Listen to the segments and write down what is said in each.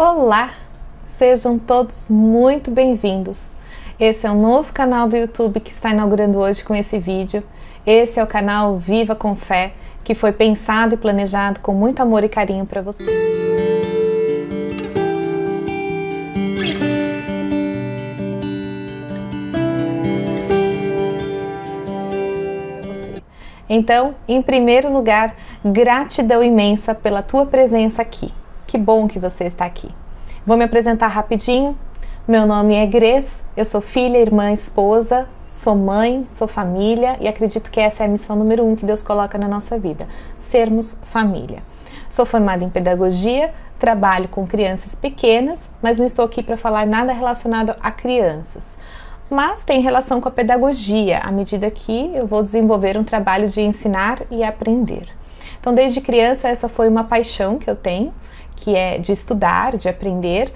Olá! Sejam todos muito bem-vindos. Esse é um novo canal do YouTube que está inaugurando hoje com esse vídeo. Esse é o canal Viva com Fé, que foi pensado e planejado com muito amor e carinho para você. Então, em primeiro lugar, gratidão imensa pela tua presença aqui. Que bom que você está aqui. Vou me apresentar rapidinho. Meu nome é Grace, eu sou filha, irmã, esposa, sou mãe, sou família e acredito que essa é a missão número 1 que Deus coloca na nossa vida, sermos família. Sou formada em pedagogia, trabalho com crianças pequenas, mas não estou aqui para falar nada relacionado a crianças. Mas tem relação com a pedagogia, à medida que eu vou desenvolver um trabalho de ensinar e aprender. Então, desde criança, essa foi uma paixão que eu tenho, que é de estudar, de aprender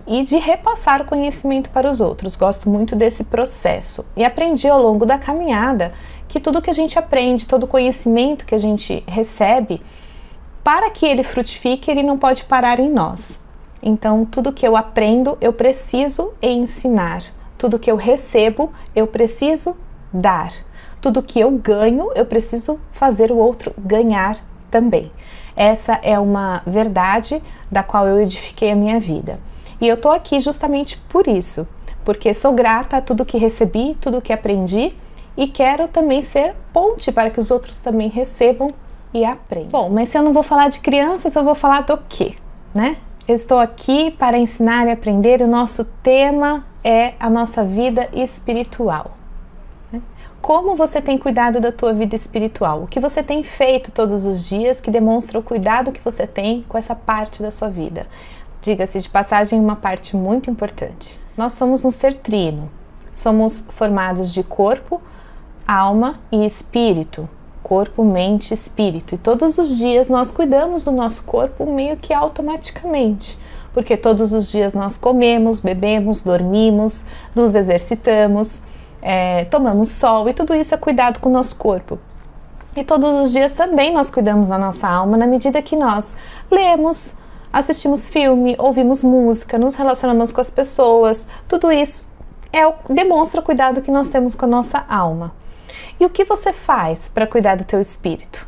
e de repassar o conhecimento para os outros. Gosto muito desse processo. E aprendi ao longo da caminhada que tudo que a gente aprende, todo conhecimento que a gente recebe, para que ele frutifique, ele não pode parar em nós. Então, tudo que eu aprendo, eu preciso ensinar. Tudo que eu recebo, eu preciso dar. Tudo que eu ganho, eu preciso fazer o outro ganhar também. Essa é uma verdade da qual eu edifiquei a minha vida. E eu tô aqui justamente por isso, porque sou grata a tudo que recebi, tudo que aprendi e quero também ser ponte para que os outros também recebam e aprendam. Bom, mas se eu não vou falar de crianças, eu vou falar do quê, né? Eu estou aqui para ensinar e aprender e o nosso tema é a nossa vida espiritual. Como você tem cuidado da tua vida espiritual? O que você tem feito todos os dias que demonstra o cuidado que você tem com essa parte da sua vida? Diga-se de passagem, uma parte muito importante. Nós somos um ser trino. Somos formados de corpo, alma e espírito. Corpo, mente, espírito. E todos os dias nós cuidamos do nosso corpo meio que automaticamente. Porque todos os dias nós comemos, bebemos, dormimos, nos exercitamos, tomamos sol e tudo isso é cuidado com o nosso corpo. E todos os dias também nós cuidamos da nossa alma na medida que nós lemos, assistimos filme, ouvimos música, nos relacionamos com as pessoas. Tudo isso demonstra o cuidado que nós temos com a nossa alma. E o que você faz para cuidar do teu espírito?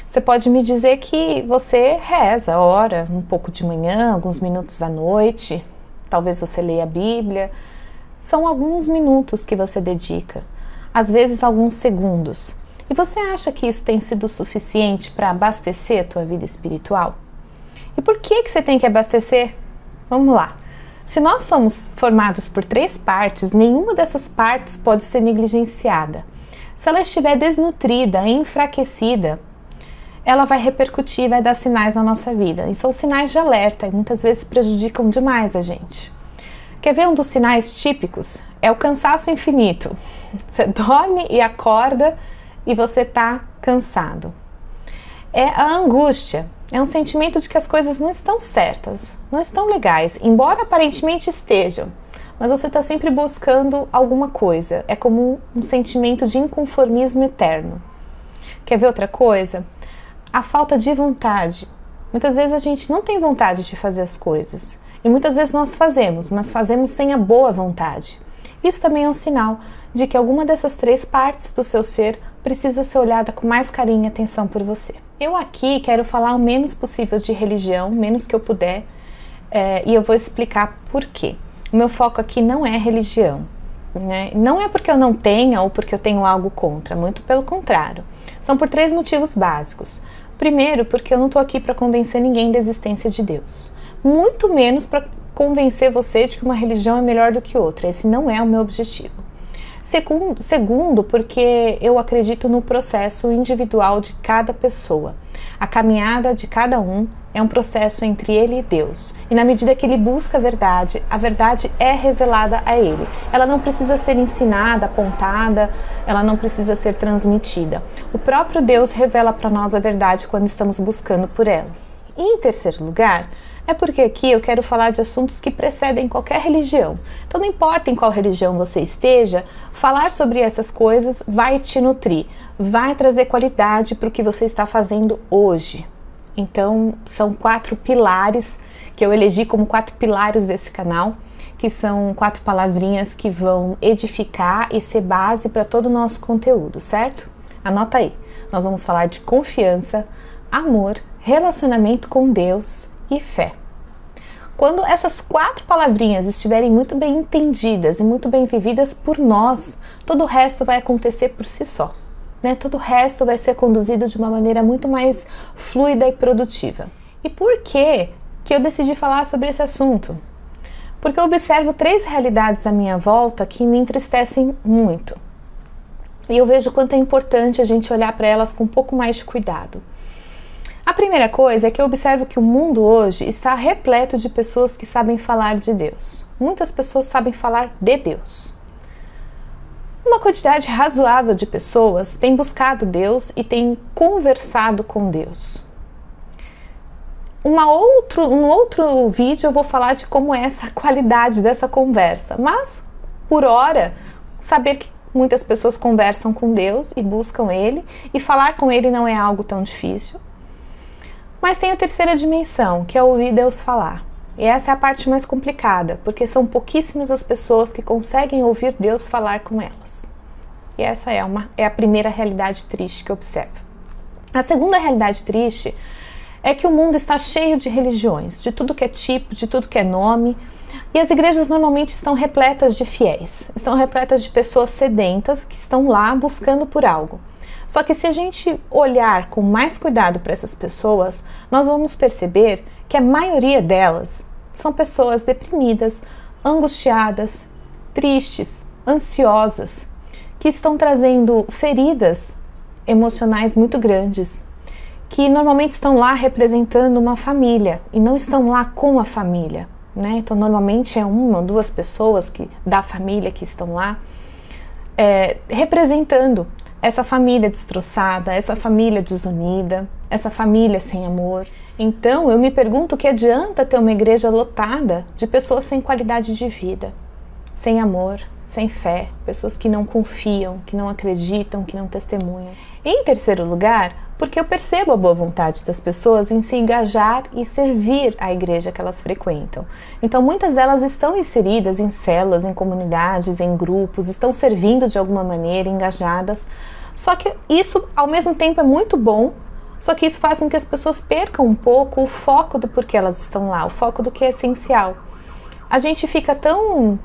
Você pode me dizer que você reza, ora um pouco de manhã, alguns minutos à noite, talvez você leia a Bíblia. São alguns minutos que você dedica, às vezes alguns segundos. E você acha que isso tem sido suficiente para abastecer a tua vida espiritual? E por que você tem que abastecer? Vamos lá. Se nós somos formados por 3 partes, nenhuma dessas partes pode ser negligenciada. Se ela estiver desnutrida, enfraquecida, ela vai repercutir, vai dar sinais na nossa vida. E são sinais de alerta e muitas vezes prejudicam demais a gente. Quer ver um dos sinais típicos? É o cansaço infinito. Você dorme e acorda e você está cansado. É a angústia. É um sentimento de que as coisas não estão certas, não estão legais, embora aparentemente estejam. Mas você está sempre buscando alguma coisa. É como um sentimento de inconformismo eterno. Quer ver outra coisa? A falta de vontade. Muitas vezes a gente não tem vontade de fazer as coisas. E muitas vezes nós fazemos, mas fazemos sem a boa vontade. Isso também é um sinal de que alguma dessas 3 partes do seu ser precisa ser olhada com mais carinho e atenção por você. Eu aqui quero falar o menos possível de religião, menos que eu puder, e eu vou explicar por quê. O meu foco aqui não é religião, né? Não é porque eu não tenha ou porque eu tenho algo contra, muito pelo contrário. São por 3 motivos básicos. Primeiro, porque eu não estou aqui para convencer ninguém da existência de Deus. Muito menos para convencer você de que uma religião é melhor do que outra. Esse não é o meu objetivo. Segundo, porque eu acredito no processo individual de cada pessoa. A caminhada de cada um é um processo entre ele e Deus. E na medida que ele busca a verdade é revelada a ele. Ela não precisa ser ensinada, apontada, ela não precisa ser transmitida. O próprio Deus revela para nós a verdade quando estamos buscando por ela. E em terceiro lugar, é porque aqui eu quero falar de assuntos que precedem qualquer religião. Então não importa em qual religião você esteja, falar sobre essas coisas vai te nutrir, vai trazer qualidade para o que você está fazendo hoje. Então são 4 pilares que eu elegi como 4 pilares desse canal, que são 4 palavrinhas que vão edificar e ser base para todo o nosso conteúdo, certo? Anota aí. Nós vamos falar de confiança, amor, relacionamento com Deus e fé. Quando essas 4 palavrinhas estiverem muito bem entendidas e muito bem vividas por nós, todo o resto vai acontecer por si só, né? Todo o resto vai ser conduzido de uma maneira muito mais fluida e produtiva. E por que eu decidi falar sobre esse assunto? Porque eu observo 3 realidades à minha volta que me entristecem muito. E eu vejo o quanto é importante a gente olhar para elas com um pouco mais de cuidado. A primeira coisa é que eu observo que o mundo hoje está repleto de pessoas que sabem falar de Deus. Muitas pessoas sabem falar de Deus. Uma quantidade razoável de pessoas tem buscado Deus e tem conversado com Deus. Um outro vídeo eu vou falar de como é essa qualidade dessa conversa, mas, por hora, saber que muitas pessoas conversam com Deus e buscam Ele, e falar com Ele não é algo tão difícil. Mas tem a terceira dimensão, que é ouvir Deus falar. E essa é a parte mais complicada, porque são pouquíssimas as pessoas que conseguem ouvir Deus falar com elas. E essa é a primeira realidade triste que eu observo. A segunda realidade triste é que o mundo está cheio de religiões, de tudo que é tipo, de tudo que é nome, e as igrejas normalmente estão repletas de fiéis, estão repletas de pessoas sedentas que estão lá buscando por algo. Só que se a gente olhar com mais cuidado para essas pessoas, nós vamos perceber que a maioria delas são pessoas deprimidas, angustiadas, tristes, ansiosas, que estão trazendo feridas emocionais muito grandes, que normalmente estão lá representando uma família e não estão lá com a família, né? Então normalmente é 1 ou 2 pessoas da família que estão lá representando essa família destroçada, essa família desunida, essa família sem amor. Então eu me pergunto o que adianta ter uma igreja lotada de pessoas sem qualidade de vida, sem amor, sem fé, pessoas que não confiam, que não acreditam, que não testemunham. Em terceiro lugar, porque eu percebo a boa vontade das pessoas em se engajar e servir a igreja que elas frequentam. Então muitas delas estão inseridas em células, em comunidades, em grupos, estão servindo de alguma maneira, engajadas. Só que isso ao mesmo tempo é muito bom, só que isso faz com que as pessoas percam um pouco o foco do porquê elas estão lá, o foco do que é essencial. A gente fica tão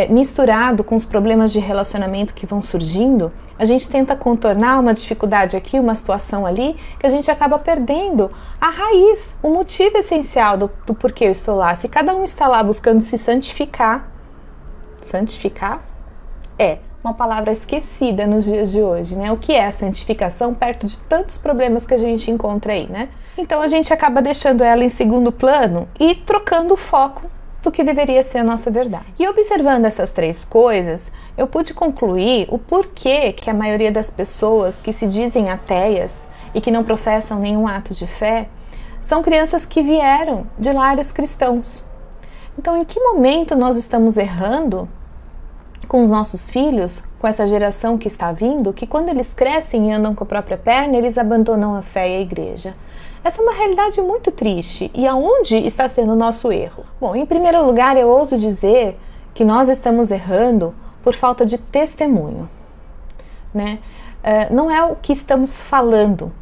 misturado com os problemas de relacionamento que vão surgindo, a gente tenta contornar uma dificuldade aqui, uma situação ali, que a gente acaba perdendo a raiz, o motivo essencial do porquê eu estou lá. Se cada um está lá buscando se santificar é uma palavra esquecida nos dias de hoje, né? O que é a santificação perto de tantos problemas que a gente encontra aí, né? Então a gente acaba deixando ela em segundo plano e trocando o foco do que deveria ser a nossa verdade. E observando essas 3 coisas, eu pude concluir o porquê que a maioria das pessoas que se dizem ateias e que não professam nenhum ato de fé são crianças que vieram de lares cristãos. Então, em que momento nós estamos errando com os nossos filhos, com essa geração que está vindo, que quando eles crescem e andam com a própria perna, eles abandonam a fé e a igreja? Essa é uma realidade muito triste. E aonde está sendo o nosso erro? Bom, em primeiro lugar, eu ouso dizer que nós estamos errando por falta de testemunho, né? Não é o que estamos falando,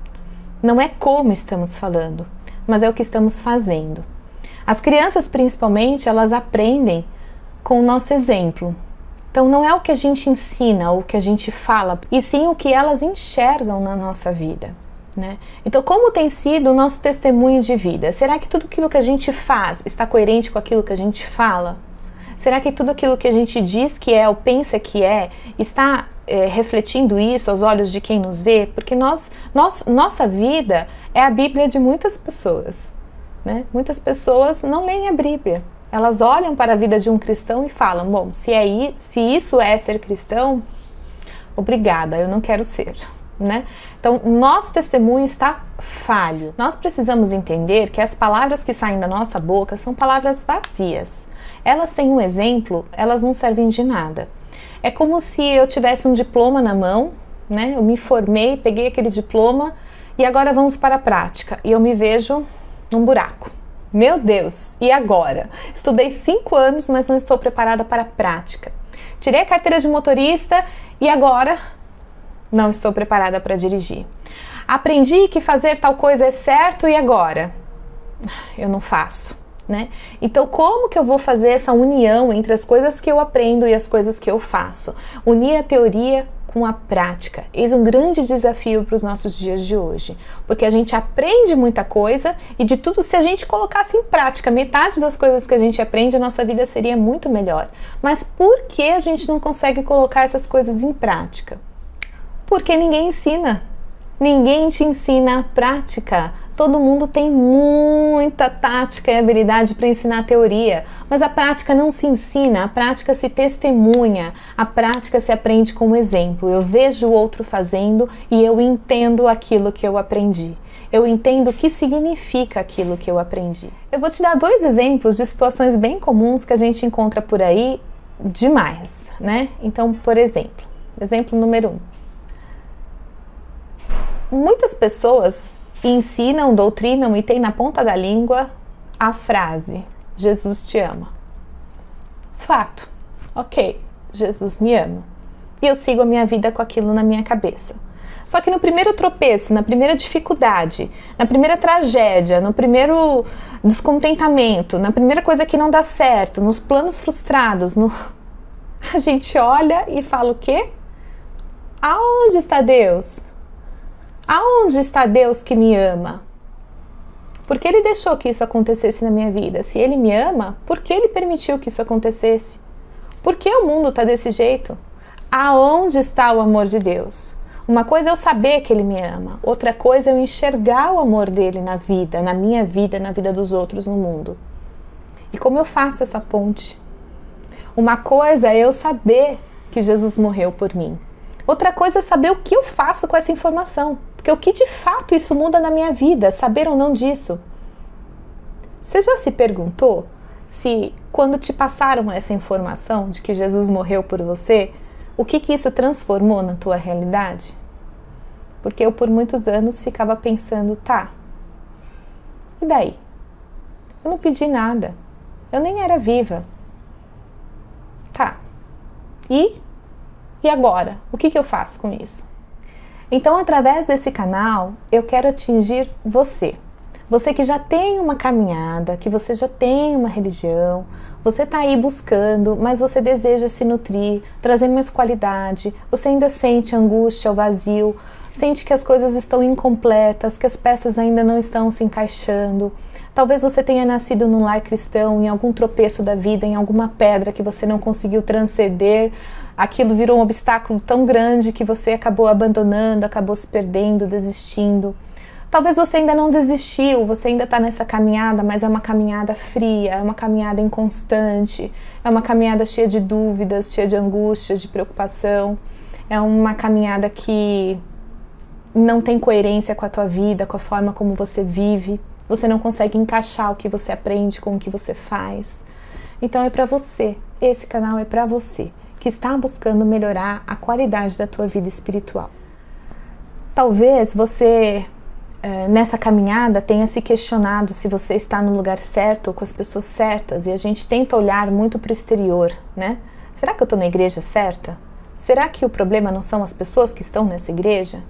não é como estamos falando, mas é o que estamos fazendo. As crianças, principalmente, elas aprendem com o nosso exemplo. Então, não é o que a gente ensina ou o que a gente fala, e sim o que elas enxergam na nossa vida, né? Então, como tem sido o nosso testemunho de vida? Será que tudo aquilo que a gente faz está coerente com aquilo que a gente fala? Será que tudo aquilo que a gente diz que é ou pensa que é, está refletindo isso aos olhos de quem nos vê? Porque nossa vida é a Bíblia de muitas pessoas, né? Muitas pessoas não leem a Bíblia. Elas olham para a vida de um cristão e falam, bom, se isso é ser cristão, obrigada, eu não quero ser, né? Então, nosso testemunho está falho. Nós precisamos entender que as palavras que saem da nossa boca são palavras vazias. Elas têm um exemplo, elas não servem de nada. É como se eu tivesse um diploma na mão, né? Eu me formei, peguei aquele diploma e agora vamos para a prática. E eu me vejo num buraco, Meu Deus, e agora? Estudei 5 anos, mas não estou preparada para a prática. Tirei a carteira de motorista e agora não estou preparada para dirigir. Aprendi que fazer tal coisa é certo e agora eu não faço, né? Então, como que eu vou fazer essa união entre as coisas que eu aprendo e as coisas que eu faço? Unir a teoria com a prática. Eis um grande desafio para os nossos dias de hoje, porque a gente aprende muita coisa e de tudo, se a gente colocasse em prática metade das coisas que a gente aprende, a nossa vida seria muito melhor. Mas por que a gente não consegue colocar essas coisas em prática? Porque ninguém ensina. Ninguém te ensina a prática. Todo mundo tem muita tática e habilidade para ensinar a teoria, mas a prática não se ensina, a prática se testemunha, a prática se aprende com o exemplo. Eu vejo o outro fazendo e eu entendo aquilo que eu aprendi. Eu entendo o que significa aquilo que eu aprendi. Eu vou te dar 2 exemplos de situações bem comuns que a gente encontra por aí demais, né? Então, por exemplo, exemplo número 1. Muitas pessoas ensinam, doutrinam e têm na ponta da língua a frase: Jesus te ama. Fato. Ok, Jesus me ama. E eu sigo a minha vida com aquilo na minha cabeça. Só que no primeiro tropeço, na primeira dificuldade, na primeira tragédia, no primeiro descontentamento, na primeira coisa que não dá certo, nos planos frustrados, a gente olha e fala o quê? Aonde está Deus? Aonde está Deus que me ama? Por que Ele deixou que isso acontecesse na minha vida? Se Ele me ama, por que Ele permitiu que isso acontecesse? Por que o mundo está desse jeito? Aonde está o amor de Deus? Uma coisa é eu saber que Ele me ama, outra coisa é eu enxergar o amor dEle na vida, na minha vida, na vida dos outros no mundo. E como eu faço essa ponte? Uma coisa é eu saber que Jesus morreu por mim. Outra coisa é saber o que eu faço com essa informação. Porque o que de fato isso muda na minha vida, saber ou não disso? Você já se perguntou se quando te passaram essa informação de que Jesus morreu por você, o que isso transformou na tua realidade? Porque eu por muitos anos ficava pensando, tá, e daí? Eu não pedi nada, eu nem era viva. Tá, e agora? O que eu faço com isso? Então, através desse canal, eu quero atingir você. Você que já tem uma caminhada, que você já tem uma religião, você está aí buscando, mas você deseja se nutrir, trazer mais qualidade, você ainda sente angústia, o vazio, sente que as coisas estão incompletas, que as peças ainda não estão se encaixando. Talvez você tenha nascido num lar cristão, em algum tropeço da vida, em alguma pedra que você não conseguiu transcender, aquilo virou um obstáculo tão grande que você acabou abandonando, acabou se perdendo, desistindo. Talvez você ainda não desistiu, você ainda está nessa caminhada, mas é uma caminhada fria, é uma caminhada inconstante, é uma caminhada cheia de dúvidas, cheia de angústia, de preocupação, é uma caminhada que não tem coerência com a tua vida, com a forma como você vive, você não consegue encaixar o que você aprende com o que você faz. Então é para você, esse canal é para você, que está buscando melhorar a qualidade da tua vida espiritual. Talvez você nessa caminhada tenha se questionado se você está no lugar certo ou com as pessoas certas, e a gente tenta olhar muito para o exterior, né? Será que eu estou na igreja certa? Será que o problema não são as pessoas que estão nessa igreja?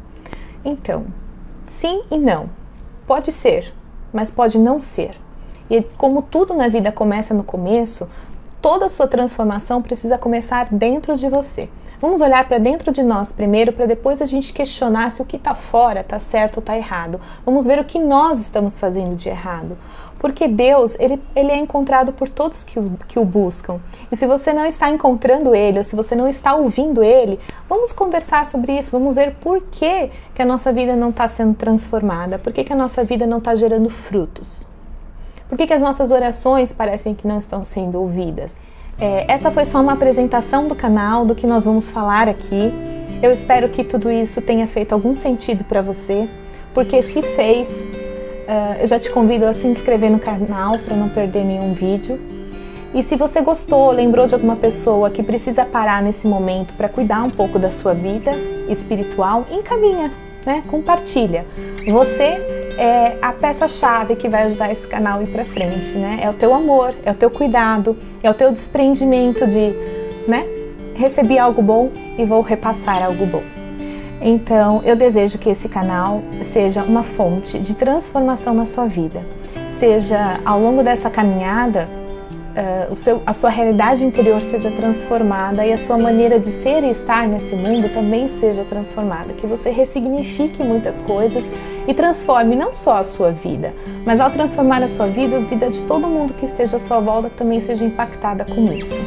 Então, sim e não. Pode ser, mas pode não ser. E como tudo na vida começa no começo, toda a sua transformação precisa começar dentro de você. Vamos olhar para dentro de nós primeiro, para depois a gente questionar se o que está fora está certo ou está errado. Vamos ver o que nós estamos fazendo de errado. Porque Deus, ele é encontrado por todos que o buscam. E se você não está encontrando Ele, ou se você não está ouvindo Ele, vamos conversar sobre isso, vamos ver por que a nossa vida não está sendo transformada, por que a nossa vida não está gerando frutos. Por que as nossas orações parecem que não estão sendo ouvidas? Essa foi só uma apresentação do canal, do que nós vamos falar aqui. Eu espero que tudo isso tenha feito algum sentido para você, porque se fez, eu já te convido a se inscrever no canal para não perder nenhum vídeo. E se você gostou, lembrou de alguma pessoa que precisa parar nesse momento para cuidar um pouco da sua vida espiritual, encaminha, né? Compartilha. Você é a peça-chave que vai ajudar esse canal a ir para frente, né? É o teu amor, é o teu cuidado, é o teu desprendimento de, né? Recebi algo bom e vou repassar algo bom. Então, eu desejo que esse canal seja uma fonte de transformação na sua vida. Seja, ao longo dessa caminhada, a sua realidade interior seja transformada e a sua maneira de ser e estar nesse mundo também seja transformada. Que você ressignifique muitas coisas e transforme não só a sua vida, mas ao transformar a sua vida de todo mundo que esteja à sua volta também seja impactada com isso.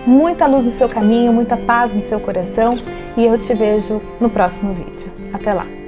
Muita luz no seu caminho, muita paz no seu coração e eu te vejo no próximo vídeo. Até lá!